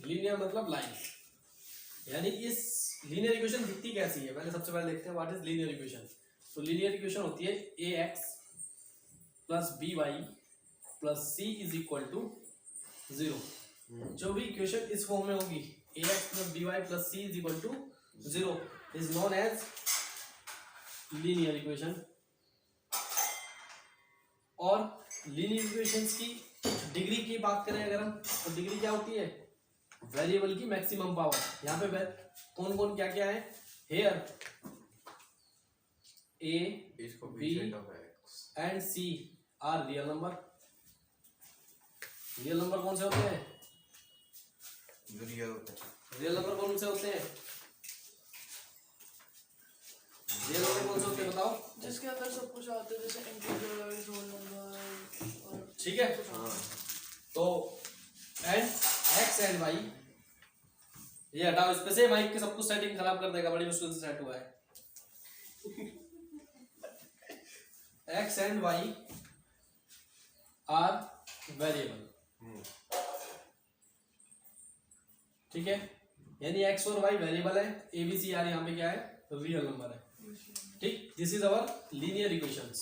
Linear मतलब line, यानी इस लीनियर इक्वेशन दिखती कैसी है, पहले सबसे पहले देखते हैं व्हाट इज लीनियर इक्वेशन। तो लीनियर इक्वेशन होती है ax plus by plus c is equal to 0। जो भी इक्वेशन इस फॉर्म में होगी ax plus by plus c is equal to 0 is known as linear equation. और लीनियर इक्वेशंस की डिग्री की बात करें अगर हम, तो डिग्री क्या होती है, वेरिएबल की मैक्सिमम पावर। यहाँ पे कौन कौन क्या क्या है, here a b and c are real number. Real number कौन से होते हैं, रियल नंबर कौन से होते हैं, रियल नंबर कौन से होते हैं बताओ, जिसके अंदर सब कुछ आता है, जैसे इंटीजर्स, होल नंबर। ठीक है। तो एंड x एंड y, ये हटाओ, इस पे से माइक के सब कुछ सेटिंग खराब कर देगा, बड़ी मुश्किल से सेट हुआ है। x and y are variable, ठीक है, यानी x और y वेरिएबल है, a b c r यहाँ पे क्या है, रियल नंबर है। ठीक, this is our linear equations.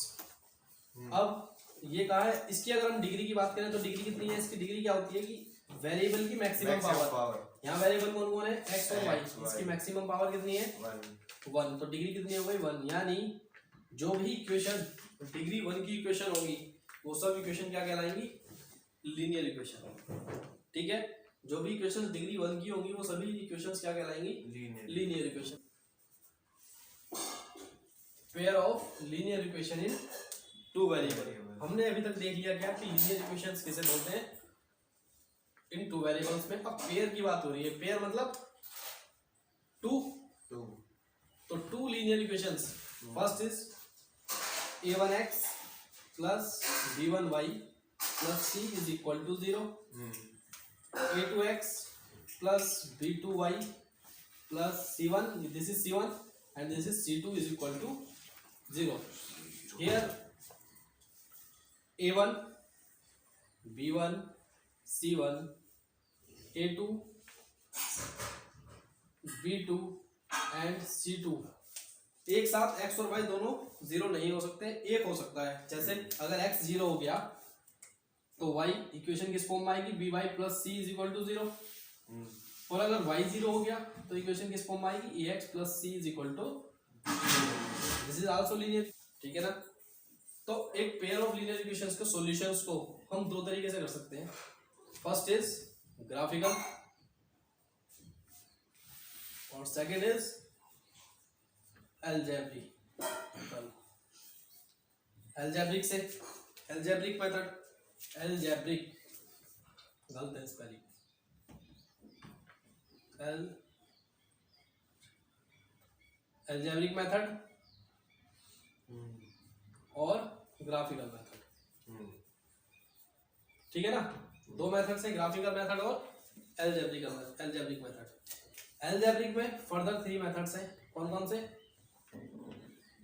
अब ये कहा है, इसकी अगर हम डिग्री की बात करें तो डिग्री कितनी है, इसकी डिग्री क्या होती है कि वेरिएबल की मैक्सिमम पावर। यहाँ वेरिएबल कौन कौन है, x और y, इसकी मैक्सिमम पावर कितनी है 1, तो डिग्री कितनी हो गई 1। यानी जो भी इक्वेशन डिग्री 1 की इक्वेशन होगी वो सब इक्वेशन क्या कहलाएंगी, लीनियर इक्वेशन। ठीक है, जो भी इक्वेशन डिग्री 1 की होंगी वो सभी इक्वेशंस क्या कहलाएंगी, linear equation. Pair of linear equation in two variable. हमने अभी तक देख लिया क्या कि लीनियर इक्वेशंस किसे बोलते हैं, इन टू वेरिएबल्स में। अब पेयर की बात हो रही है, पेयर मतलब टू, तो two linear equations. First is a1x plus b1y plus c is equal to 0, a2x plus b2y plus c1, this is c1 and this is c2 is equal to 0. Here a1 b1 c1 a2 b2 and c2 एक साथ x और y दोनों 0 नहीं हो सकते, एक हो सकता है। जैसे अगर x 0 हो गया तो y इक्वेशन किस फॉर्म में आएगी, by plus c is equal to 0। और अगर y 0 हो गया तो इक्वेशन किस फॉर्म में आएगी, ax plus c is equal to, this is also linear. ठीक है ना। तो एक पेयर ऑफ लीनियर इक्वेशंस के सॉल्यूशंस को हम दो तरीके से कर सकते हैं। फर्स्ट इज ग्राफिकल और सेकंड इज अलजेब्रिक। अलजेब्रिक से अलजेब्रिक मेथड, अलजेब्रिक गलत है स्पेलिंग, अलजेब्रिक मेथड और ग्राफिकल मेथड। ठीक है ना, दो मेथड से, ग्राफिकल मेथड और अलजेब्रिक मेथड। अलजेब्रिक में फर्दर 3 मेथड्स हैं, कौन कौन से,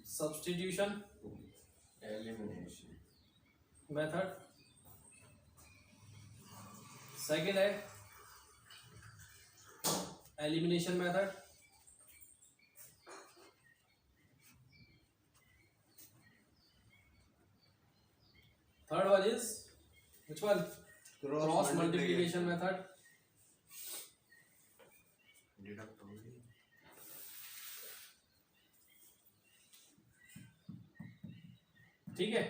सब्स्टिट्यूशन एलिमिनेशन मेथड, सेकंड है elimination method, third one is which one, cross multiplication method. ठीक है,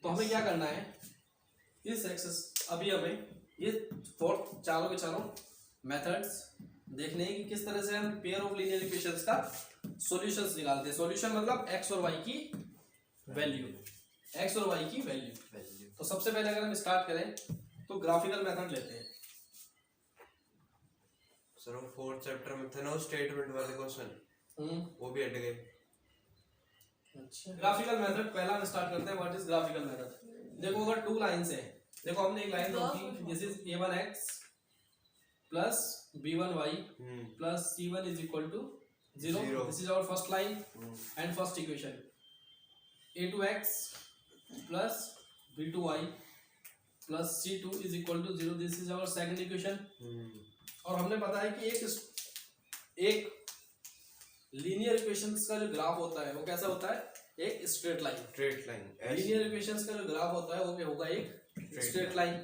तो हमें क्या करना है, इस एक्सरसाइज अभी हमें ये चारों के चारों मेथड्स देखने हैं कि किस तरह से हम पेयर ऑफ लीनियर इक्वेशंस का सॉल्यूशंस निकालते हैं। सॉल्यूशन मतलब x और y की वैल्यू, x और y की वैल्यू। तो सबसे पहले अगर हम स्टार्ट करें तो ग्राफिकल मेथड लेते हैं। सर वो 4th चैप्टर में थे ना स्टेटमेंट वाले क्वेश्चन, वो भी हट गए। अच्छा, ग्राफिकल मेथड पहला हम स्टार्ट करते हैं। What is graphical method. देखो अगर 2 लाइंस है, देखो हमने एक लाइन रखी, this is a1x plus b1y plus c1 is equal to 0, this is our first line and first equation. a2x plus b2y plus c2 is equal to 0, this is our second equation और हमने पता है कि एक linear equations का जो graph होता है वो कैसा होता है, एक स्ट्रेट लाइन। लीनियर इक्वेशंस का जो ग्राफ होता है वो क्या होगा, एक स्ट्रेट लाइन।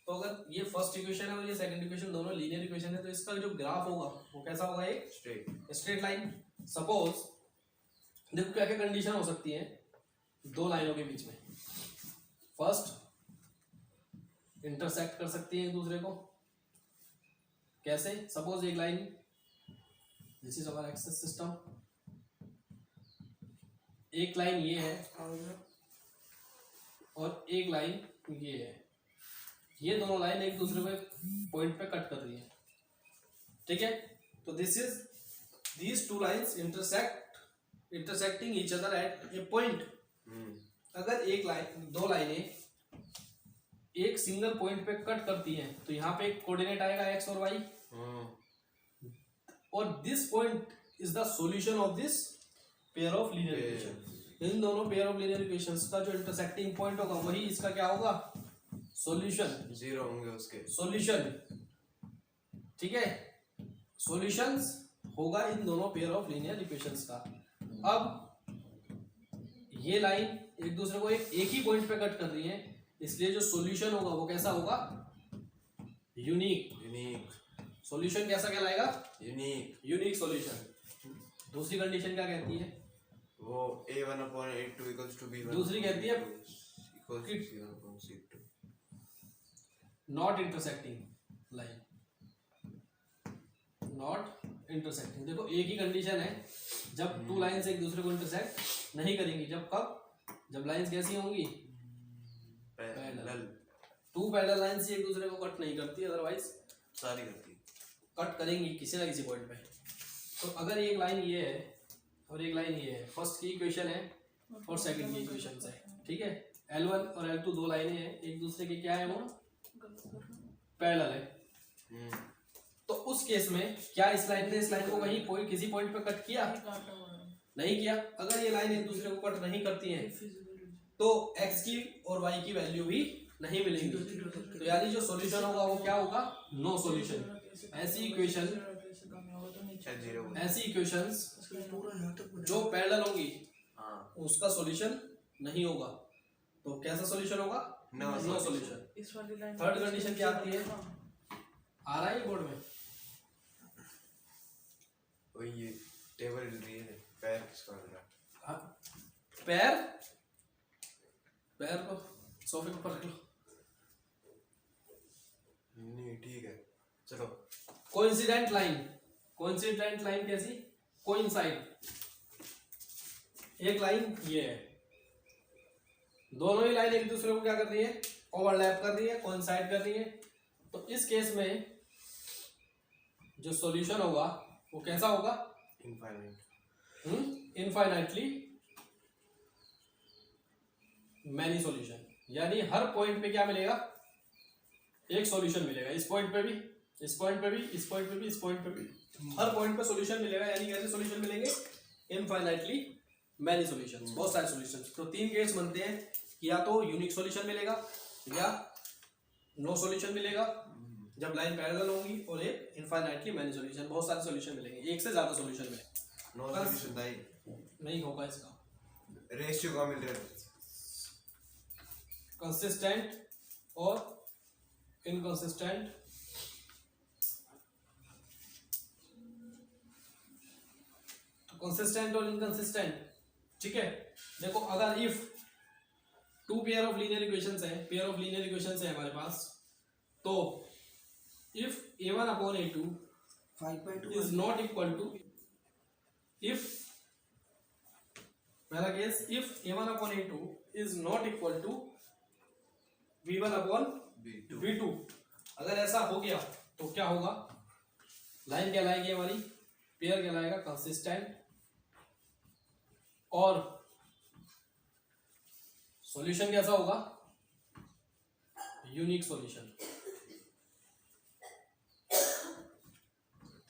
तो अगर ये फर्स्ट इक्वेशन है और ये सेकंड इक्वेशन दोनों लीनियर इक्वेशन है तो इसका जो ग्राफ होगा वो कैसा होगा, एक स्ट्रेट लाइन। सपोज देखो क्या क्या कंडीशन हो सकती है दो लाइनों के बीच में। फर्स्ट, इंटरसेक्ट कर सकती है एक दूसरे को। कैसे? सपोज एक line, this is our axes system, एक लाइन ये है और एक लाइन ये है। ये दोनों लाइन एक दूसरे को पॉइंट पे कट कर रही है, ठीक है। तो these two lines intersecting each other at a point। अगर एक लाइन, दो लाइनें एक सिंगल पॉइंट पे कट करती हैं तो यहाँ पे एक कोऑर्डिनेट आएगा x और y, और this point is the solution of this pair of linear equation. इन दोनों पेयर ऑफ लीनियर इक्वेशंस का जो इंटरसेक्टिंग पॉइंट होगा वही इसका क्या होगा, सॉल्यूशन। जीरो होंगे उसके सॉल्यूशन, ठीक है। सॉल्यूशंस होगा इन दोनों पेयर ऑफ लीनियर इक्वेशंस का। अब ये लाइन एक दूसरे को एक ही पॉइंट पे कट कर रही है, इसलिए जो सॉल्यूशन होगा वो कैसा होगा, यूनिक। सॉल्यूशन कैसा कहलाएगा, यूनिक सॉल्यूशन। दूसरी कंडीशन क्या कहती है, वो a1/a2 equals to b1। दूसरी कहती है equals to c1/c2। Not intersecting line, not intersecting. देखो एक ही कंडीशन है जब टू लाइंस एक दूसरे को इंटरसेक्ट नहीं करेंगी। जब कब, जब लाइंस कैसी होंगी, पैरेलल। टू पैरेलल लाइंस एक दूसरे को कट नहीं करती, अदरवाइज सारी करती कट करेंगी किसी ना किसी पॉइंट पे। तो अगर एक लाइन ये है और एक लाइन ये है, फर्स्ट की इक्वेशन है और सेकंड की इक्वेशन है, ठीक है। L1 और L2 दो लाइनें हैं, एक दूसरे के क्या है, वो पैरेलल है। तो उस केस में क्या इस लाइन ने इस लाइन को कहीं कोई किसी पॉइंट पे कट किया, नहीं किया। अगर ये लाइन एक दूसरे को कट नहीं करती हैं तो x की और y की वैल्यू भी नहीं मिलेंगी। तो यानी जो सॉल्यूशन होगा वो क्या होगा, नो सॉल्यूशन। ऐसी इक्वेशंस जो पैरेलल होंगी उसका सॉल्यूशन नहीं होगा। तो कैसा सॉल्यूशन होगा, नो सॉल्यूशन। थर्ड कंडीशन क्या आती है, आ रहा है बोर्ड में, वही ये टेबल हिल रही है, पैर किसका हिल रहा है, पैर को सोफे के ऊपर रख लो। नहीं ठीक है चलो। कोइंसिडेंट लाइन कैसी, कोइंसाइड। एक लाइन ये है, दोनों ही लाइन एक दूसरे को क्या कर रही है, ओवरलैप कर रही है, कोइंसाइड कर रही है। तो इस केस में जो सॉल्यूशन होगा वो कैसा होगा, इनफाइनाइटली मैनी सॉल्यूशन। यानी हर पॉइंट पे क्या मिलेगा, एक सॉल्यूशन मिलेगा। इस पॉइंट पे भी, इस पॉइंट पे भी, इस पॉइंट पे भी, इस पॉइंट पे भी, हर पॉइंट पे सॉल्यूशन मिलेगा। यानी कैसे सॉल्यूशन मिलेंगे, इनफाइनाइटली मैनी सॉल्यूशंस, बहुत सारे सॉल्यूशंस। तो तीन केस बनते हैं कि या तो यूनिक सॉल्यूशन मिलेगा या नो सॉल्यूशन मिलेगा जब लाइन पैरेलल होंगी, और एक इनफाइनाइटली मैनी सॉल्यूशन, बहुत सारे सॉल्यूशन मिलेंगे, एक से ज्यादा सॉल्यूशन मिलेगा। नो सॉल्यूशन नहीं होगा इसका। रेशियो का मिल रहा है, कंसिस्टेंट और इनकंसिस्टेंट। तो कंसिस्टेंट और इनकंसिस्टेंट, ठीक है। देखो अगर if two pair of linear equations है हमारे पास, तो if a1/a2 is not equal to, if पहला case, if a1/a2 is not equal to v1/v2, अगर ऐसा हो गया तो क्या होगा, लाइन कहलाएगी हमारी, पेयर कहलाएगा कंसिस्टेंट, और सॉल्यूशन कैसा होगा, यूनिक सॉल्यूशन,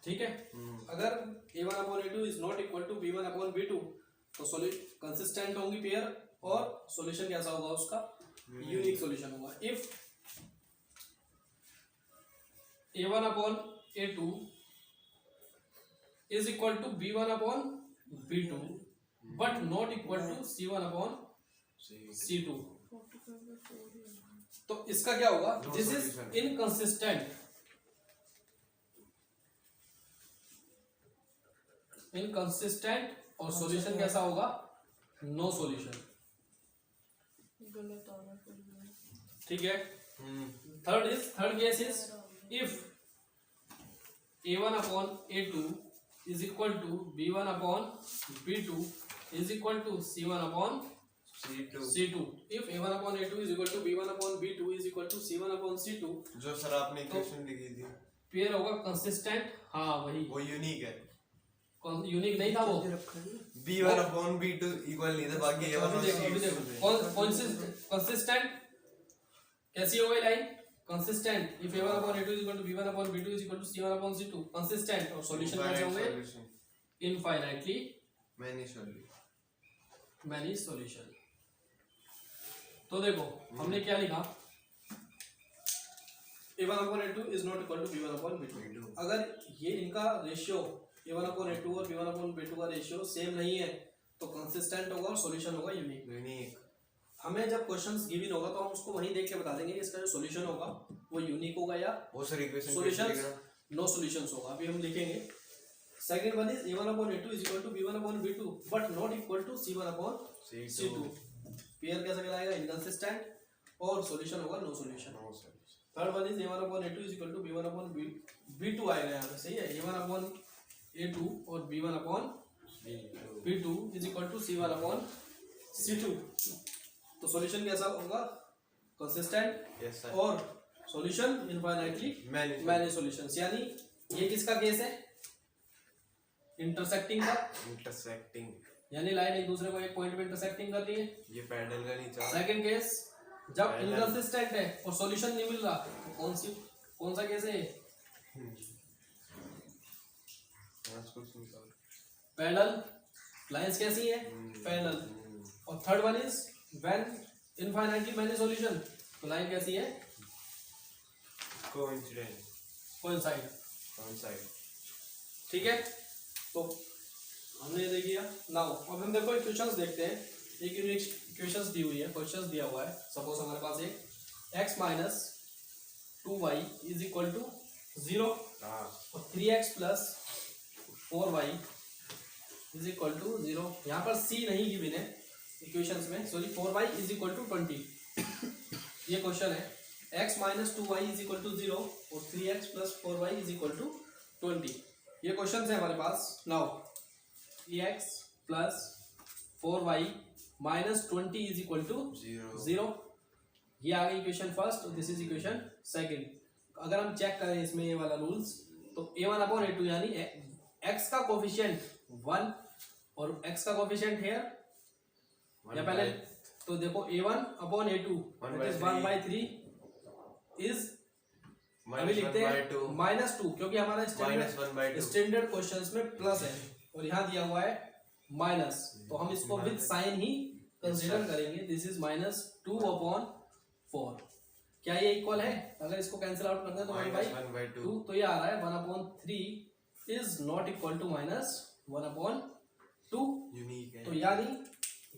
ठीक है। अगर a1/a2 is not equal to v1/v2 तो कंसिस्टेंट होंगी पेयर, और सॉल्यूशन कैसा होगा उसका, यूनिक सॉल्यूशन होगा। If A2 is equal to B1 upon B2 but not equal to C1 upon C2, तो इसका क्या होगा? दिस इज इनकंसिस्टेंट, इनकंसिस्टेंट और सॉल्यूशन कैसा होगा? No solution. गलत आना फिर भी। ठीक है। Third case is if A1 upon A2 is equal to B1 upon B2 is equal to C1 upon C2. If A1 upon A2 is equal to B1 upon B2 is equal to C1 upon C2, जो sir आपने equation लिखी थी pair होगा consistent. हाँ वही, वो unique है। Unique नहीं था वो। B1 upon B2 इक्वल नहीं था, बाकी A1 अभी देखो कंसिस्टेंट कैसी हो गई line? Consistent. If A1 upon A2 is equal to B1 upon B2 is equal to C1 upon C2, consistent. और सॉल्यूशन कैसे होंगे? Infinitely many solution. तो देखो हमने क्या लिखा? A1 upon A2 is not equal to B1 upon B2। अगर ये इनका रेशियो A1 upon A2 और B1 upon B2 का रेशियो सेम नहीं है तो कंसिस्टेंट होगा और सॉल्यूशन होगा यूनिक। हमें जब क्वेश्चंस गिवन होगा तो हम उसको वहीं देख के बता देंगे कि इसका जो सॉल्यूशन होगा वो यूनिक होगा या सॉल्यूशन नो सॉल्यूशंस होगा। अभी हम लिखेंगे second one is A1 upon A2 is equal to B1 upon B2 but not equal to C1 upon C2। Pair कैसा कहलाएगा? इनकंसिस्टेंट और सॉल्यूशन होगा no solution. Third one is A1 upon A2 is equal to B1 upon B2 आएगा यहाँ पे, सही है। A1 upon A2 और B1 upon B2 is equal to C1 upon C2। तो सॉल्यूशन कैसा होगा? कंसिस्टेंट और सॉल्यूशन इनफाइनाइटली मैनी सॉल्यूशंस। यानी ये किसका केस है? इंटरसेक्टिंग का। इंटरसेक्टिंग यानी लाइन एक दूसरे को एक पॉइंट पे इंटरसेक्टिंग कर रही है। ये पैरेलल का नीचे। सेकंड केस जब इनकंसिस्टेंट है और सॉल्यूशन नहीं मिल रहा, तो कौन सा केस है? पैरेलल। लाइंस कैसी है? पैरेलल। और third one is when infinitely many solution, तो लाइन कैसी है? कोइंसाइड। ठीक है। तो हमने ये देख लिया। नाउ अब हम देखो इक्वेशंस देखते हैं। एक यूनिक इक्वेशंस दी हुई है, क्वेश्चंस दिया हुआ है। सपोज हमारे पास एक x minus 2y is equal to 0 और 3x plus 4y is equal to 0। यहाँ पर c नहीं गिवन है इक्वेशंस में, sorry. 4y is equal to 20 ये क्वेश्चन है। x minus 2y is equal to 0 और 3x plus 4y is equal to 20 ये क्वेश्चन है हमारे पास। Now x plus 4y minus 20 is equal to 0। ये आ गई equation first, this is equation second. अगर हम चेक करें इसमें ये वाला रूल्स, तो A1 अपॉन A2 यानी x का कोफिशिएंट 1 और x का कोफिशिएंट हेयर या पहले तो देखो A1 upon A2 is 1/3 is अभी लिखते हैं -2 क्योंकि हमारा स्टैंडर्ड क्वेश्चंस में प्लस है और यहाँ दिया हुआ है माइनस, तो हम इसको विद साइन ही कंसीडर करेंगे। This is -2 upon 4। क्या ये इक्वल है? अगर इसको कैंसिल आउट करते हैं तो 1/2 तो ये आ रहा है 1/3 इज नॉट इक्वल टू -1/2। तो यानी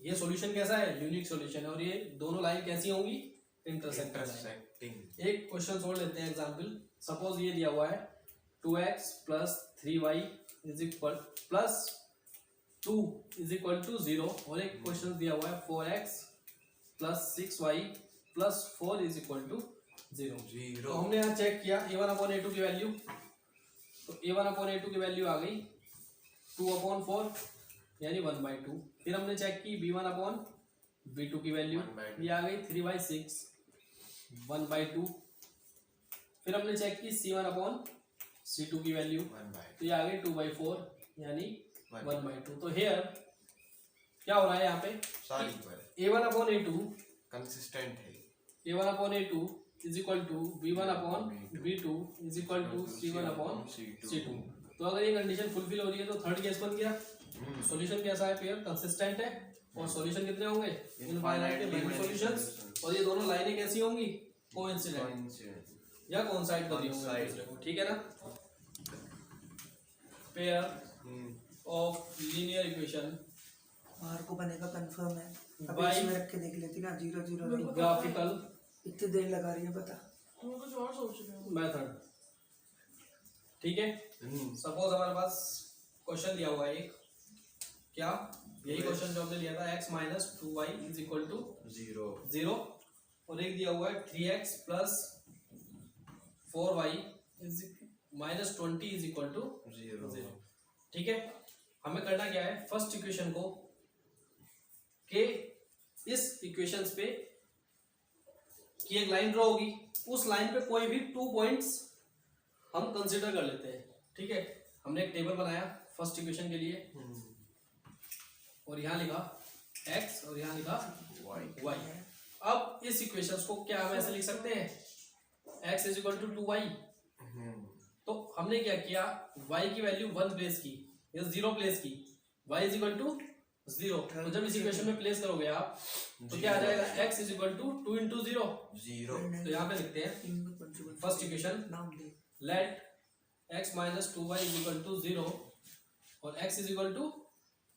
ये सॉल्यूशन कैसा है? यूनिक सॉल्यूशन है। और ये दोनों लाइन कैसी होंगी? इंटरसेक्टिंग। एक क्वेश्चन छोड़ लेते हैं एग्जांपल। सपोज ये दिया हुआ है 2x plus 3y is equal plus 2 is equal to 0 और एक क्वेश्चन दिया हुआ है 4x plus 6y plus 4 is equal to 0। तो हमने यहाँ चेक किया A1 अपॉन A2 की वैल्यू, तो A1 अपॉन A2 की वैल्यू आ गई 2/4 यानी 1/2। फिर हमने चेक की B1 अपॉन B2 की वैल्यू, ये आ गई 3/6 1/2। फिर हमने चेक की C1 अपॉन C2 की वैल्यू, तो ये आ गई 2/4 यानी 1/2। तो हेयर क्या हो रहा है यहाँ पे? A1 अपॉन A2 कंसिस्टेंट है। A1 upon A2 is equal to B1 upon B2 is equal to C1 upon C2। तो अगर ये कंडीशन फुलफिल हो रही है तो थर्ड केस बन गया। सॉल्यूशन कैसा है? पेयर कंसिस्टेंट है और सॉल्यूशन कितने होंगे? Infinite many solutions. और ये दोनों लाइनें कैसी होंगी? कोइंसिडेंट या कोइंसाइड कर रही होंगी एक दूसरे को। ठीक है ना? पेयर ऑफ लीनियर इक्वेशन बाहर को बनेगा कंफर्म है। अब By- इसमें रख के देख लेती ना 0 0 मेरे को ग्राफिकल इतनी देर लगा रही है बता। तुम कुछ और सोच रहे हो। मेथड। ठीक है, सपोज हमारे पास क्वेश्चन दिया हुआ है एक, क्या यही क्वेश्चन जो हमने लिया था x minus 2y is equal to 0 और एक दिया हुआ है 3x plus 4y is minus 20 is equal to 0। ठीक है, हमें करना क्या है, फर्स्ट इक्वेशन को के इस इक्वेशंस पे की एक लाइन ड्रॉ होगी, उस लाइन पे कोई भी 2 पॉइंट्स हम कंसीडर कर लेते हैं। ठीक है, हमने एक टेबल बनाया फर्स्ट इक्वेशन के लिए और यहाँ लिखा x और यहाँ लिखा y। अब इस इक्वेशंस को क्या हम ऐसे लिख सकते हैं, x is equal to 2y। तो हमने क्या किया, y की वैल्यू 1 प्लेस की या 0 प्लेस की, y इज इक्वल टू 0। तो जब इस इक्वेशन में प्लेस करोगे आप तो क्या आ जाएगा, x is equal to 2 into 0। तो यहाँ पे लिखते हैं फर्स्ट इक्वेशन, नाम दे let x minus 2y is equal to 0 और x is equal to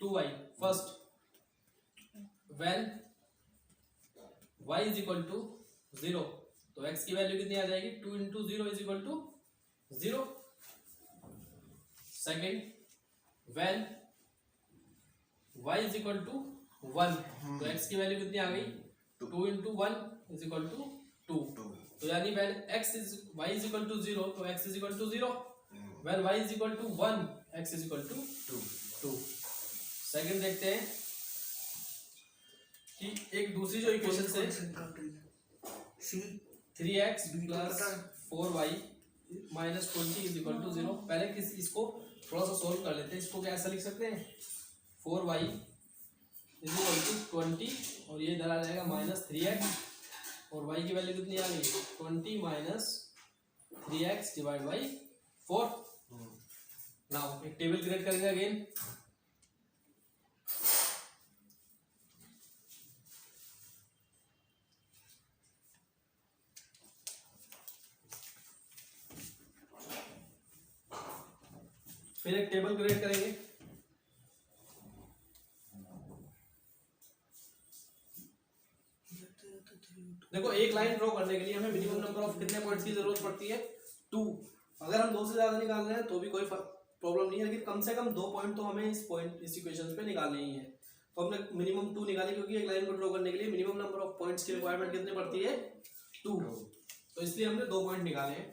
2y। First when y is equal to 0 तो x की वैल्यू कितनी आ जाएगी, 2 into 0 is equal to 0। Second when y is equal to 1 तो x की value कितनी आ गई, 2 इंटू 1 इज इक्वल टू 2। तो यानी when y is equal to 0 तो x is equal to 0, when y is equal to 1 x is equal to 2। Second देखते हैं कि एक दूसरी जो इक्वेशन से सी 3x plus 4y minus 20 is equal to 0। पहले किस इसको थोड़ा सा सोल्व कर लेते हैं। इसको क्या ऐसा लिख सकते हैं, 4y इज इक्वल टू 20 और ये इधर आ जाएगा माइनस 3x और y की वैल्यू कितनी आ गई, 20 minus 3x divide by 4। Now एक टेबल क्रिएट करेंगे अगेन, फिर एक टेबल क्रिएट करेंगे। देखो एक लाइन ड्रॉ करने के लिए हमें मिनिमम नंबर ऑफ कितने पॉइंट्स की जरूरत पड़ती है, 2। अगर हम 2 से ज्यादा निकाल रहे हैं तो भी कोई प्रॉब्लम नहीं है, लेकिन कम से कम 2 पॉइंट तो हमें इस इक्वेशन पे निकालने ही है। तो हमने मिनिमम 2 निकाले क्योंकि एक लाइन को ड्रॉ करने के लिए मिनिमम नंबर ऑफ पॉइंट्स की रिक्वायरमेंट कितनी पड़ती है, 2। तो इसलिए हमने 2 पॉइंट निकाले हैं।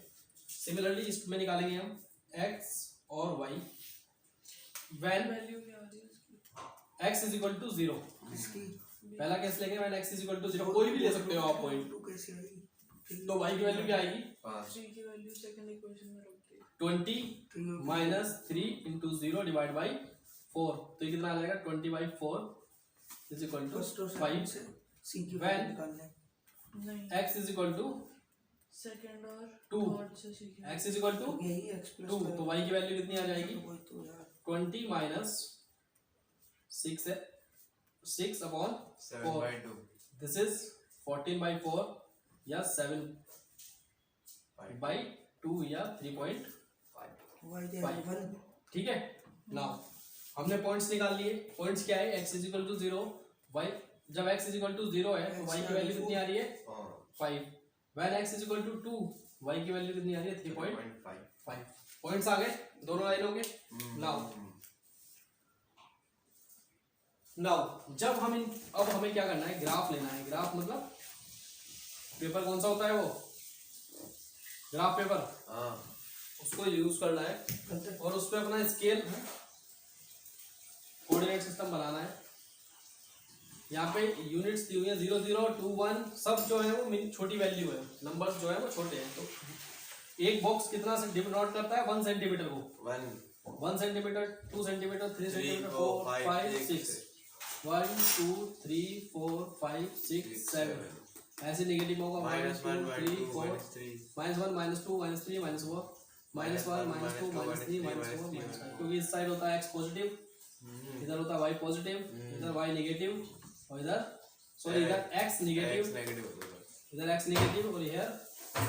सिमिलरली इसमें निकालेंगे हम x और y व्हेन वैल्यू क्या आ रही है इसकी? x is equal to 0। इसकी पहला केस लेंगे when x is equal to 0, कोई भी ले सकते हो आप पॉइंट। टू कैसे आई, तो y की वैल्यू क्या आएगी, 3 की वैल्यू सेकंड इक्वेशन में रख दी। 20 माइनस 3 इंटू 0 डिवाइड बाई 4। तो ये कितना आ जाएगा, 20 by 4 is equal to first और 5। सेकंड से सी की When- वैल्यू निकालना है। नहीं, x is equal to second और 2 थर्ड से सीखे। x इज इक्वल टू तो यही x प्लस 2 तो y की वैल्यू कितनी आ जाएगी, वही तो यार 20 minus 6 upon 4। This is 14 by 4 या 7 बाई 2 या 3.5। y दे 1। ठीक है, नाउ हमने पॉइंट्स निकाल लिए। पॉइंट्स क्या है, x is equal to 0, y जब x इज इक्वल टू 0 है तो y की वैल्यू कितनी आ रही है, 5। When x is equal to 2 y की वैल्यू कितनी आ रही है, 3.5। पॉइंट्स आ गए दोनों लाइनों के। नाउ जब हम अब हमें क्या करना है, ग्राफ लेना है। ग्राफ मतलब पेपर कौन सा होता है, वो ग्राफ पेपर, उसको यूज करना है और उस पर अपना स्केल कोऑर्डिनेट सिस्टम बनाना है। यहाँ पे यूनिट्स दी हुई है 0 0 2 1, सब जो है वो छोटी वैल्यू है, नंबर्स जो है वो छोटे हैं। तो एक बॉक्स कितना से डिनोट करता है, 1 सेंटीमीटर को, 1 सेंटीमीटर, 2 सेंटीमीटर, 3 सेंटीमीटर, 4 5 6, 1 2 3 4 5 6 7। ऐसे नेगेटिव होगा, -1 -2 -3 4 -1 -2 -3 -4 -1 -2 -3 -4 -5, क्योंकि इस साइड होता है x पॉजिटिव, इधर होता है y पॉजिटिव, इधर y नेगेटिव और इधर सॉरी इधर x नेगेटिव, इधर x नेगेटिव और इधर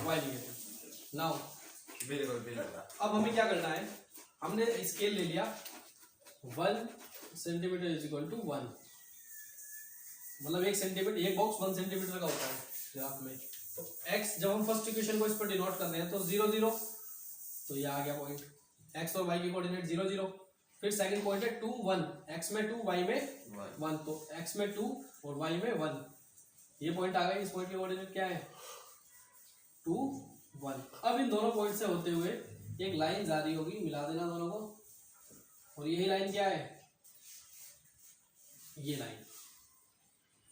y नेगेटिव। नाउ अब हमें क्या करना है, हमने स्केल ले लिया 1 सेंटीमीटर इज इक्वल टू 1, मतलब 1 सेंटीमीटर, एक बॉक्स 1 सेंटीमीटर का होता है ग्राफ में। तो x जब हम फर्स्ट इक्वेशन को इस पर डिनोट कर रहे हैं तो 0 0, तो ये आ गया पॉइंट, x और y के कोऑर्डिनेट 0 0। फिर सेकंड पॉइंट है 2 1, x में 2 y में 1, तो x में 2 और y में 1, ये पॉइंट आ गया। इस पॉइंट के कोऑर्डिनेट क्या है 2 1। अब इन दोनों पॉइंट से होते हुए एक लाइन जारी होगी, मिला देना दोनों को, और यही लाइन क्या है ये लाइन,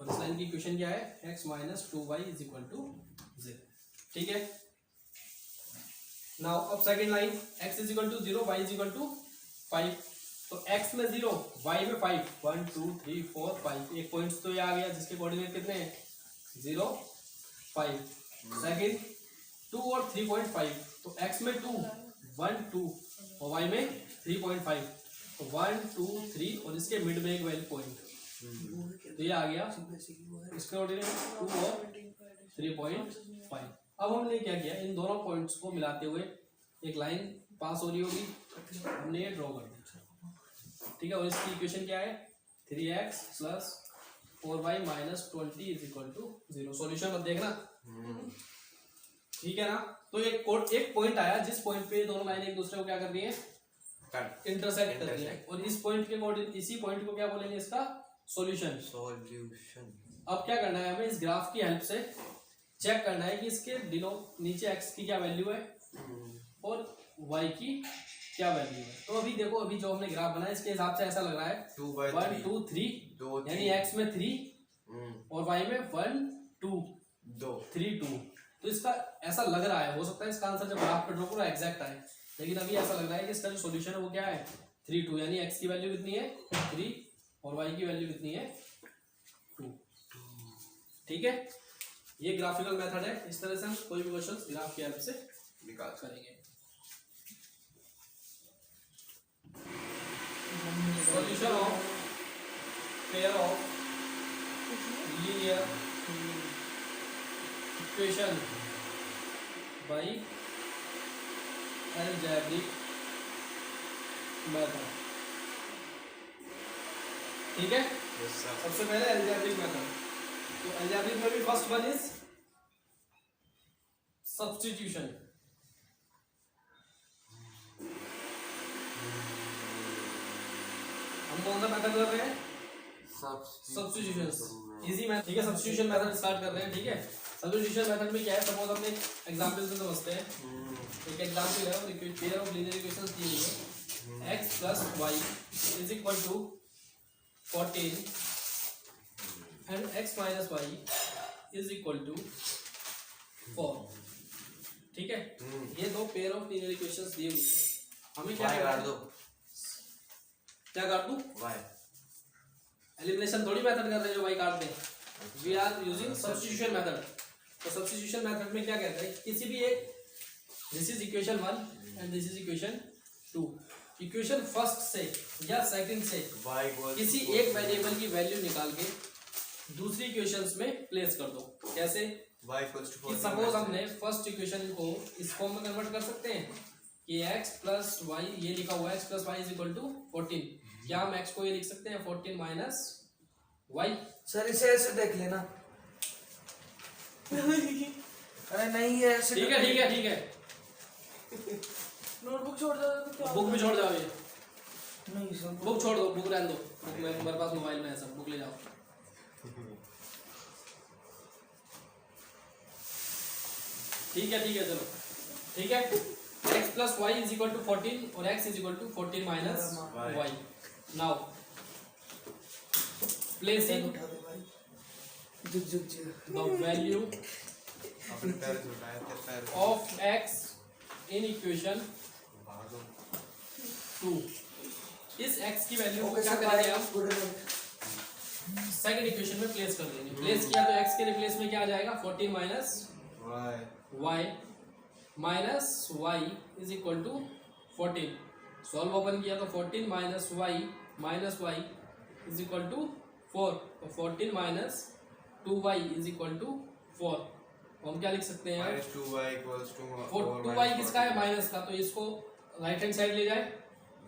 और इस लाइन की इक्वेशन क्या है x minus 2y is equal to 0। ठीक है, नाउ अब second line x is equal to 0, y is equal to 5, तो x में 0, y में 5, 1 2 3 4 5, एक पॉइंट तो ये आ गया जिसके कोऑर्डिनेट कितने हैं 0 5। सेकंड 2 और 3.5, तो x में 2 1 2 और y में 3.5, तो 1 2 3 और इसके मिड में एक वैल्यू पॉइंट, तो ये आ गया इसका कोऑर्डिनेट 2 और 3.5। अब हमने क्या किया, इन दोनों पॉइंट्स को मिलाते हुए एक लाइन पास हो रही होगी, हमने ये ड्रॉ कर दिया। ठीक है, और इसकी इक्वेशन क्या है 3x plus 4y minus 20 is equal to 0। Solution अब देखना, ठीक है ना। तो एक पॉइंट आया जिस पॉइंट पे दोनों लाइन एक दूसरे को क्या कर रही है इंटरसेक्ट कर रही है, और इस पॉइंट के कोऑर्डिनेट, इसी पॉइंट को क्या बोलेंगे इसका सॉल्यूशन। अब क्या करना है हमें, इस ग्राफ की हेल्प से चेक करना है कि इसके नीचे x की क्या वैल्यू है और y की क्या वैल्यू है। तो अभी देखो, अभी जो हमने ग्राफ बनाया इसके हिसाब से ऐसा लग रहा है 1 2 3, यानी x में 3 और y में 1 2 3 2, तो इसका ऐसा लग रहा है, हो सकता है इसका आंसर जब ग्राफ पे ड्रॉ करो एग्जैक्ट आए, लेकिन अभी ऐसा लग रहा है कि इसका जो सॉल्यूशन है वो क्या है 3 2, यानी x की वैल्यू कितनी है 3 और y की वैल्यू कितनी है 2। ठीक है, ये ग्राफिकल मेथड है, इस तरह से हम कोई भी क्वेश्चन ग्राफ की हेल्प से निकाल करेंगे। Solution of pair of linear equation by algebraic method. ठीक है, सबसे पहले अलजेब्रिक मेथड, तो अलजेब्रिक में भी फर्स्ट वन इज सब्स्टिट्यूशन। हम कौन सा मेथड कर रहे हैं सब्स्टिट्यूशन, इजी मेथड। ठीक है, सब्स्टिट्यूशन मेथड स्टार्ट कर रहे हैं। ठीक है, सब्स्टिट्यूशन मेथड में क्या है, सपोज हमने एक एग्जांपल से समझते हैं। एक एग्जांपल है, और पेयर ऑफ लीनियर इक्वेशंस दी हुई है, x plus y is equal to 14 and x minus y is equal to 4। ठीक है, ये दो पेयर ऑफ लीनियर इक्वेशंस दी हुई है, हमें क्या करना है, क्या काट दूं एलिमिनेशन थोड़ी मेथड कर रहे हैं जो y काट दें, we are using substitution method. तो सब्स्टिट्यूशन मेथड में क्या कहता है, किसी भी एक, this is equation 1 and this is equation 2, equation first से या सेकंड से किसी एक वेरिएबल की वैल्यू निकाल के दूसरी इक्वेशंस में प्लेस कर दो। कैसे, सपोज हमने फर्स्ट इक्वेशन को इस फॉर्म में कन्वर्ट कर सकते हैं कि x प्लस वाई, ये लिखा हुआ है x plus y is equal to 14, क्या हम x को ये लिख सकते हैं 14 माइनस वाई। सर इसे ऐसे देख लेना। अरे नहीं है ऐसे। ठीक है ठीक है ठीक है, नोटबुक छोड़ दो तो क्या बुक भी छोड़ जाओ, ये नहीं सर, बुक छोड़ दो, बुक रहने दो, बुक में मेरे पास मोबाइल में है सब, बुक ले जाओ। ठीक है चलो, ठीक है, x plus y is equal to 14 और x is equal to 14 minus y. Now placing उठा दे भाई, जुग the value of x in equation 2, इस x की वैल्यू को क्या करेंगे हम सेकंड इक्वेशन में प्लेस कर देंगे। प्लेस किया तो x के रिप्लेस में क्या आ जाएगा 14 minus y minus y is equal to 14। Solve open किया तो 14 minus y is equal to 4, तो 14 minus 2y is equal to 4। हम क्या लिख सकते हैं, 2y किसका है माइनस का, तो इसको राइट हैंड साइड ले जाए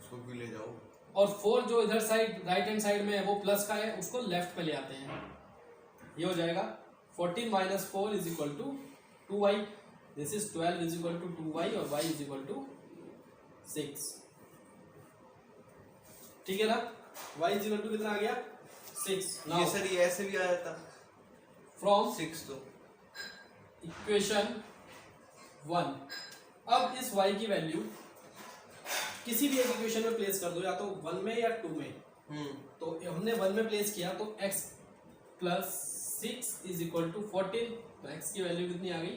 उसको भी ले जाओ। और 4 जो इधर साइड राइट हैंड साइड में है वो प्लस का है, उसको लेफ्ट पे ले आते हैं। ये हो जाएगा 14 minus 4 is equal to 2y। This is 12 is equal to 2y और y इज इक्वल टू 6। ठीक है ना, y इज इक्वल टू कितना आ गया 6। ये नाउ सर ये ऐसे भी आ जाता फ्रॉम 6 तो इक्वेशन 1। अब इस y की वैल्यू किसी भी एक इक्वेशन में प्लेस कर दो, या तो 1 में या 2 में। तो हमने 1 में प्लेस किया तो x plus 6 is equal to 14। तो x की वैल्यू कितनी आ गई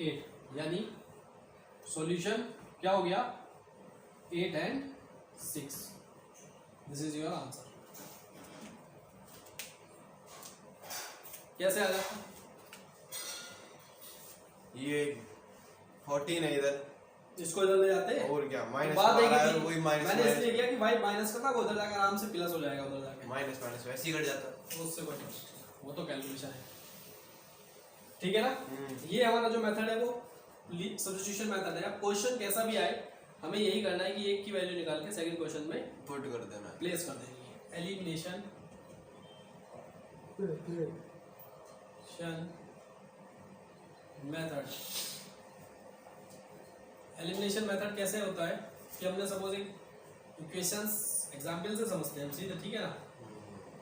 8, यानी सॉल्यूशन क्या हो गया 8 and 6। This is your answer. कैसे आ जाता, ये 14 है इधर, इसको इधर ले जाते हैं और क्या माइनस बात है है कि वही माइनस मैंने इसलिए किया कि y माइनस का था, वो उधर जाकर आराम से प्लस हो जाएगा उधर जाके, माइनस माइनस वैसे ही कट जाता। उससे बचा, वो तो कैलकुलेशन है। ठीक है ना, ये हमारा जो मेथड है वो सब्स्टिट्यूशन मेथड है। अब क्वेश्चन कैसा भी आए हमें यही करना है कि एक की वैल्यू निकाल के सेकंड क्वेश्चन में पुट कर देना है। प्लेस कर देनी है। Elimination method. एलिमिनेशन मेथड कैसे होता है कि हमने सपोज एक इक्वेशंस एग्जांपल से समझते हैं हम सीधे, ठीक है ना।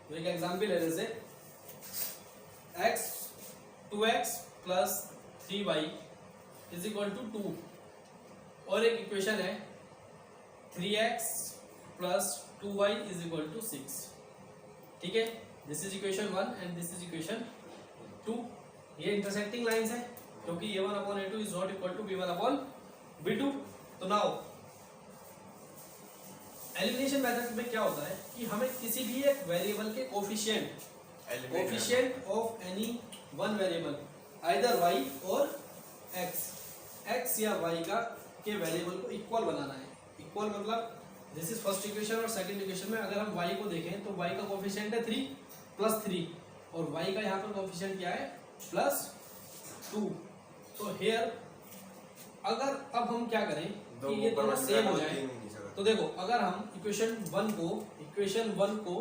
तो एक एग्जांपल है जैसे x 2x plus 3y is equal to 2, और एक इक्वेशन है 3x plus 2y is equal to 6। ठीक है, this is equation 1 and this is equation 2। ये इंटरसेक्टिंग लाइंस है क्योंकि a1 upon a2 is not equal to b1 upon b2। तो now elimination method में क्या होता है कि हमें किसी भी एक वेरिएबल के coefficient of any one variable either y और x या y के वेरिएबल को इक्वल बनाना है। इक्वल मतलब दिस इज फर्स्ट इक्वेशन और सेकंड इक्वेशन में अगर हम y को देखें तो y का कोफिशिएंट है 3 प्लस 3 और y का यहाँ पर कोफिशिएंट क्या है प्लस 2। तो हेयर अगर अब हम क्या करें कि ये दोनों सेम हो जाए, तो देखो अगर हम इक्वेशन 1 को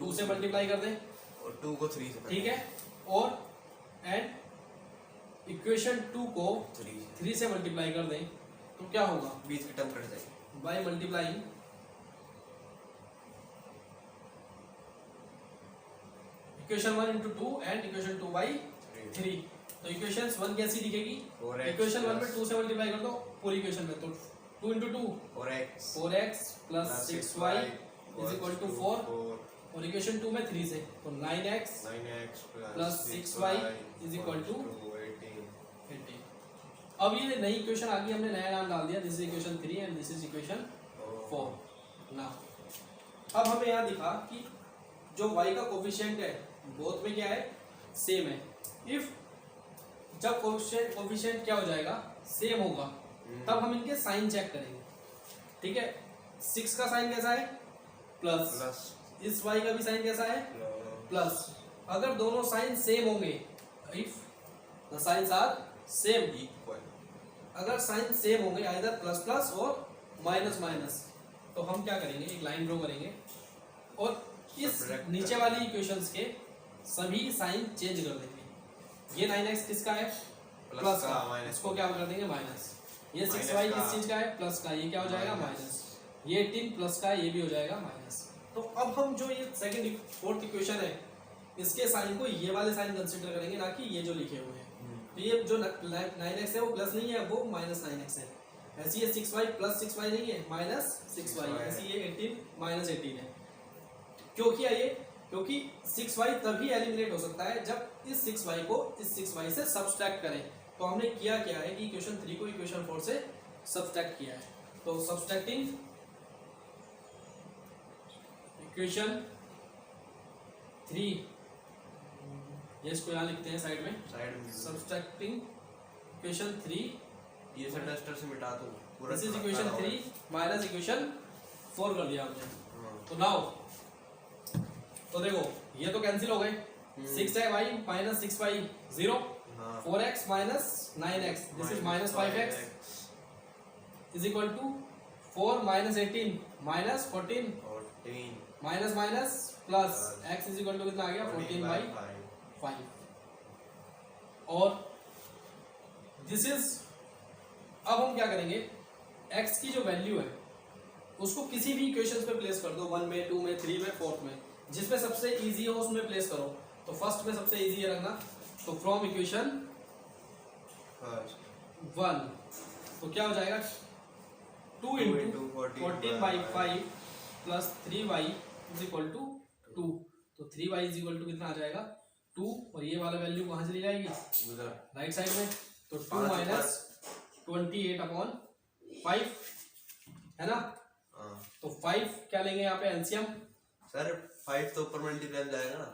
2 से मल्टीप्लाई कर दें और 2 को 3 से, ठीक है, और एंड इक्वेशन 2 को 3 से मल्टीप्लाई कर दें तो क्या होगा, बीच की टर्म कट जाएगी by multiplying equation 1 into 2 and equation 2 by 3। तो इक्वेशन 1 कैसी दिखेगी, इक्वेशन 1 में 2 से मल्टीप्लाई कर दो पूरी इक्वेशन में, तो 2 into 2 4x plus 6y is equal to 4, और इक्वेशन 2 में 3 से तो 9x plus 6y is equal to 18। अब ये नई इक्वेशन आ गई, हमने नया नाम डाल दिया, this is equation 3 and this is equation 4। ना अब हमें यहाँ दिखा कि जो y का कोफिशिएंट है बोथ में क्या है सेम है। इफ जब कोफिशिएंट क्या हो जाएगा सेम होगा तब हम इनके साइन चेक करेंगे। ठीक है, 6 का साइन कैसा है प्लस, इस y का भी साइन कैसा है प्लस। अगर दोनों साइन सेम होंगे, if the signs are same equal, अगर साइन सेम होंगे आइदर प्लस प्लस और माइनस माइनस, तो हम क्या करेंगे एक लाइन ड्रॉ करेंगे और इस नीचे वाली इक्वेशंस के सभी साइन चेंज कर देंगे। ये 9x किसका है प्लस का, इसको क्या कर देंगे माइनस। ये 6y किस चीज का है प्लस का, ये क्या हो जाएगा माइनस। ये 18 प्लस का है, ये भी हो जाएगा माइनस। तो अब हम जो ये सेकंड फोर्थ इक्वेशन है इसके साइन को ये वाले साइन कंसीडर करेंगे, ना कि ये जो लिखे हुए हैं। तो ये जो 9x है वो प्लस नहीं है, वो माइनस 9x है। ऐसी ये 6y प्लस 6y नहीं है, माइनस 6y। ऐसी ये 18 माइनस 18 है। क्यों किया ये, क्योंकि 6y तभी एलिमिनेट हो सकता है जब इस 6y को इस 6y से सब्सट्रैक्ट करें। तो हमने किया क्या है कि इक्वेशन 3 को इक्वेशन 4 से सब्सट्रैक्ट किया है। तो सब्सट्रैक्टिंग इक्वेशन 3, ये इसको यहाँ लिखते हैं साइड में, सब्सट्रैक्टिंग इक्वेशन 3, ये सब डस्टर से मिटा दो पूरा। This is equation 3 minus equation 4 कर दिया हमने। तो नाउ तो देखो ये तो कैंसिल हो गए, 6y minus 6y 0, 4x minus 9x, this is minus 5x is equal to 4 minus 18 minus 14 14 minus minus plus x is equal to कितना आ गया 14/5 और दिस इज, अब हम क्या करेंगे, x की जो वैल्यू है उसको किसी भी इक्वेशन पे प्लेस कर दो, 1 में 2 में 3 में 4 में, जिसमें सबसे इजी हो उसमें प्लेस करो। तो फर्स्ट में सबसे इजी है रखना, तो फ्रॉम इक्वेशन 1 तो क्या हो जाएगा 2 into 14/5 plus 3y is equal to 2। तो 3y इज इक्वल टू कितना आ जाएगा 2 और ये वाला वैल्यू कहाँ चली जाएगी राइट साइड में, तो 2 माइनस 28/5 है ना। तो 5 क्या लेंगे यहाँ पे एलसीएम, सर 5 तो ऊपर मल्टीप्लाई में जाएगा ना,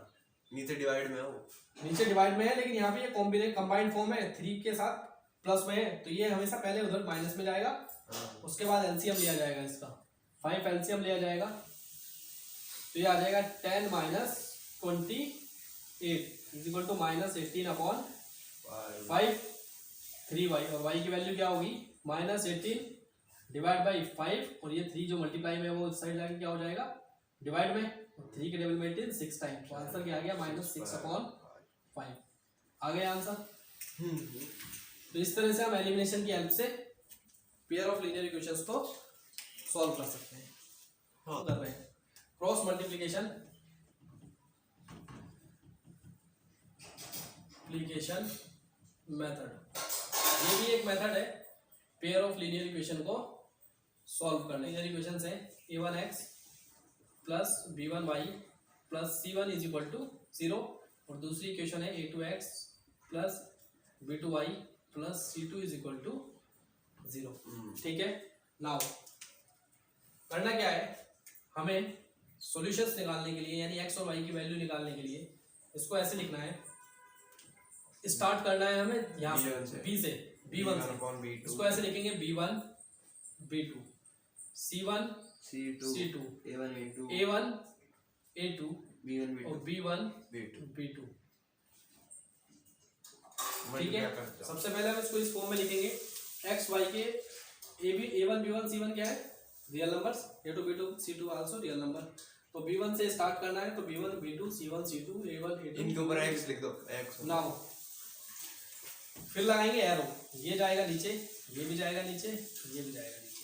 नीचे डिवाइड में है वो। नीचे डिवाइड में है लेकिन यहाँ पे ये कॉम्बिनेट कंबाइंड फॉर्म है, 3 के साथ प्लस में है, तो ये हमेशा पहले उधर माइनस में जाएगा, उसके बाद एलसीएम लिया जाएगा इसका, 5 एलसीएम लिया जाएगा, तो ये आ जाएगा 10 minus 28 is equal to minus 18/5 3y, और y की वैल्यू क्या होगी माइनस 18 डिवाइड बाई 5, और ये 3 जो मल्टीप्लाई में है वो इस साइड जाके क्या हो जाएगा डिवाइड में, और 3 के टेबल में 18 6 टाइम, तो आंसर क्या आ गया -6/5 आ गया आंसर। तो इस तरह से हम एलिमिनेशन की हेल्प से पेयर ऑफ लीनियर इक्वेशंस को सॉल्व कर सकते हैं। हाँ कर रहे हैं क्रॉस मल्टीप्लिकेशन मेथड, ये भी एक मेथड है पेयर ऑफ लीनियर इक्वेशन को सॉल्व करने। लीनियर इक्वेशंस है a1x plus b1y plus c1 is equal to 0, और दूसरी इक्वेशन है a2x plus b2y plus c2 is equal to 0। ठीक है, नाउ करना क्या है, हमें सॉल्यूशंस निकालने के लिए यानी x और y की वैल्यू निकालने के लिए इसको ऐसे लिखना है, स्टार्ट करना है हमें यहाँ से b से b1 से, इसको ऐसे लिखेंगे b1 b2 c1 c2 a1 a2 और b1 b2। ठीक है, सबसे पहले हम इसको इस फॉर्म में लिखेंगे, x y के a1 b1 c1 क्या है real numbers, a2 b2 c2 also real number, तो b1 से स्टार्ट करना है, तो b1 b2 c1 c2 a1 a2 इनके ऊपर x लिख दो x। नाउ फिर लगाएंगे एरो, ये जाएगा नीचे, ये भी जाएगा नीचे, ये भी जाएगा नीचे,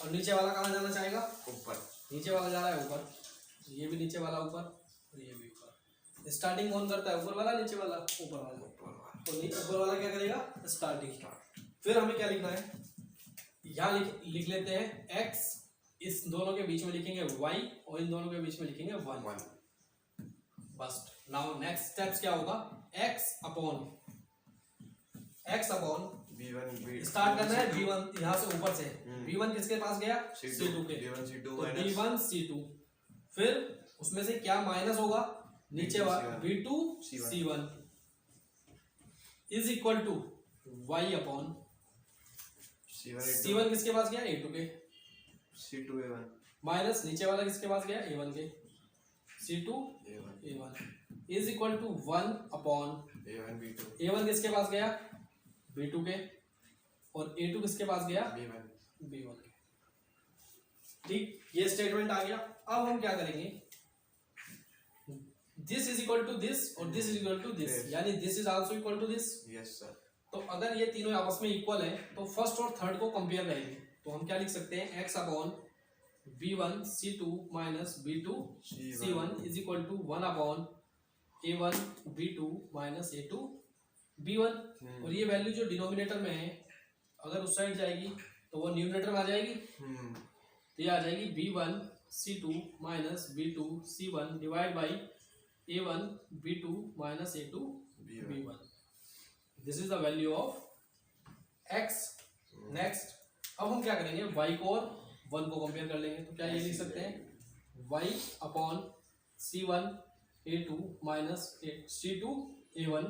और नीचे वाला कहाँ जाना चाहेगा ऊपर, नीचे वाला जा रहा है ऊपर, ये भी नीचे वाला ऊपर और ये भी ऊपर। स्टार्टिंग कौन करता है ऊपर वाला नीचे वाला ऊपर वाला, तो ऊपर वाला क्या करेगा स्टार्टिंग। फिर हमें क्या लिखना है, यहाँ लिख लेते हैं x, इस दोनों के बीच में लिखेंगे y और इन दोनों के बीच में लिखेंगे 1 बस। नाउ नेक्स्ट स्टेप्स क्या होगा, x अपॉन b1 स्टार्ट करना है b1 यहाँ से ऊपर से, b1 किसके पास गया c2 के, b1 तो b1 c2, फिर उसमें से क्या माइनस होगा नीचे वाला b2 c1 is equal to y upon c1 किसके पास गया a2 के, c2 a1 माइनस नीचे वाला किसके पास गया a1 के, c2 a1 is equal to 1 upon a1 b2 a1 किसके पास गया b2 के, और a2 किसके पास गया b1 के। ठीक, ये स्टेटमेंट आ गया। अब हम क्या करेंगे, this is equal to this और this is equal to this, यानी this is also equal to this. Yes sir. तो अगर ये तीनों आपस में इक्वल है तो फर्स्ट और थर्ड को कंपेयर करेंगे, तो हम क्या लिख सकते हैं x upon b1 c2 minus b2 c1 is equal to 1 upon a1 b2 minus a2 b1, और ये वैल्यू जो डिनोमिनेटर में है अगर उस साइड जाएगी तो वो न्यूमरेटर में आ जाएगी, तो ये आ जाएगी b1 c2 minus b2 c1 divide by a1 b2 minus a2 b1। This is the value of x। Next अब हम क्या करेंगे, y को और 1 को कंपेयर कर लेंगे, तो क्या ये लिख सकते हैं y upon c1 a2 minus c2 a1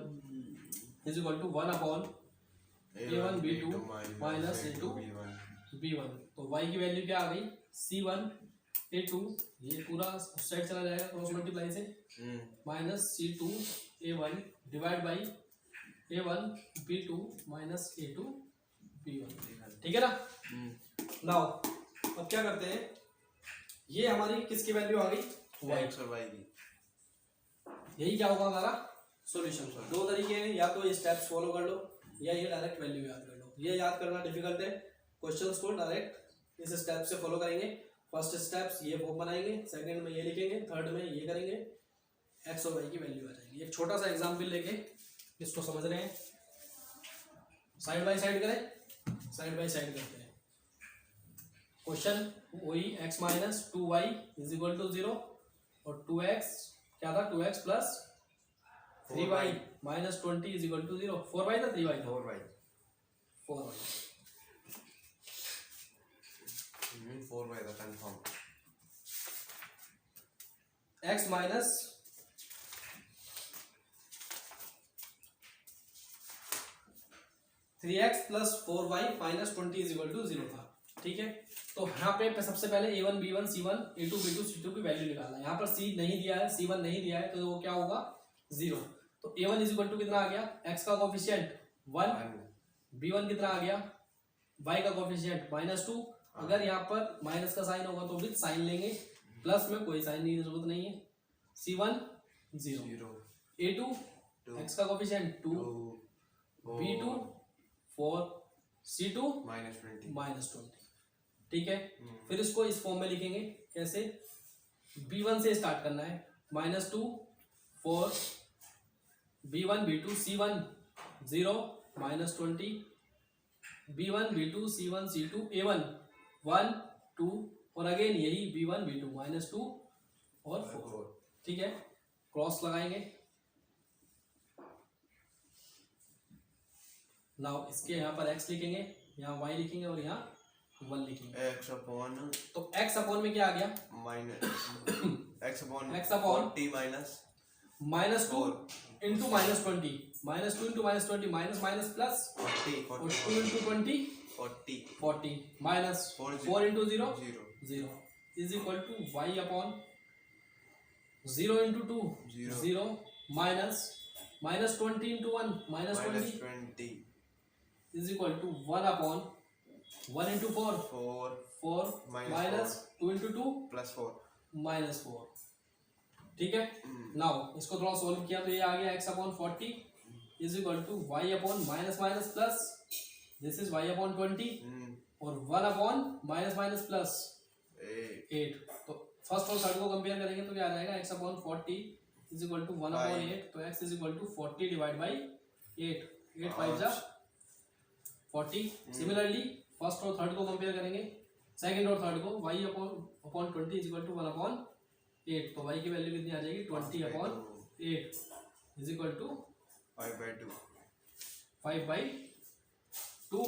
is equal to 1 upon a1 b2 minus a2 b1। तो y की वैल्यू क्या आ गई c1 a2, ये पूरा उस साइड चला जाएगा क्रॉस मल्टीप्लाई से, minus c2 a1 divide by a1 b2 minus a2 b1। ठीक है ना। नाउ अब क्या करते हैं, ये हमारी किसकी वैल्यू आ गई, y। x और y की। यही क्या होगा हमारा सॉल्यूशन। दो तरीके हैं, या तो ये स्टेप्स फॉलो कर लो या ये डायरेक्ट वैल्यू याद कर लो। ये याद करना डिफिकल्ट है, क्वेश्चंस को डायरेक्ट इस स्टेप से फॉलो करेंगे। फर्स्ट स्टेप्स ये फॉर्म बनाएंगे, सेकंड में ये लिखेंगे, थर्ड में ये करेंगे, एक्स और वाई की वैल्यू आ जाएगी। एक छोटा सा एग्जाम्पल लेके इसको समझ रहे हैं, साइड बाय साइड करें, साइड बाय साइड करते हैं। क्वेश्चन वही x minus 2y is equal to 0 और 2x क्या था, 2x plus 3y minus 20 is equal to 0। 4y था 3y था, 4y 4y 4y था confirm. x minus 3x plus 4y minus 20 is equal to 0 था। ठीक है, तो यहाँ पे सबसे पहले a1 b1 c1 a2 b2 c2 की वैल्यू निकालना है। यहाँ पर c नहीं दिया है, c1 नहीं दिया है, तो वो क्या होगा 0। तो a1 इज इक्वल टू कितना आ गया, x का कोफिशिएंट 1, b1 कितना आ गया, y का कोफिशिएंट -2। अगर यहाँ पर माइनस का साइन होगा तो विद साइन लेंगे, प्लस में कोई साइन की जरूरत नहीं है। c1 0, a2 x का कोफिशिएंट 2, b2 4, c2 -20। ठीक है, फिर इसको इस फॉर्म में लिखेंगे, कैसे, b1 से स्टार्ट करना है, -2 4 b1 b2 c1 0 -20 b1 b2 c1 c2 a1 1 2 और अगेन यही b1 b2 -2 और 4। ठीक है, क्रॉस लगाएंगे। नाउ इसके यहाँ पर x लिखेंगे, यहाँ y लिखेंगे और यहाँ 1 लिखेंगे। x अपॉन तो x अपॉन में क्या आ गया, x upon t -2 into -20, -2 into -20 minus minus plus 40 और 2 into 20 40 minus 4 into 0 0 is equal to y upon 0 into 2 0 minus -20 into 1 -20 is equal to 1 upon 1 into 4 4 minus 2 into 2 +4 -4। ठीक है, नाउ इसको थोड़ा सॉल्व किया तो ये आ गया x upon 40 is equal to y upon minus minus plus, this is y upon 20 और 1 अपॉन माइनस माइनस प्लस 8। तो फर्स्ट और थर्ड को कंपेयर करेंगे तो क्या आ जाएगा, x upon 40 is equal to 1 upon 8, तो x is equal to 40 divide by 8 8 5 जा 40। सिमिलरली फर्स्ट और थर्ड को कंपेयर करेंगे, सेकंड और थर्ड को, y upon 20 is equal to 1 upon 8, तो y की वैल्यू कितनी आ जाएगी, 20 अपॉन 8 इज इक्वल टू 5/2 5/2।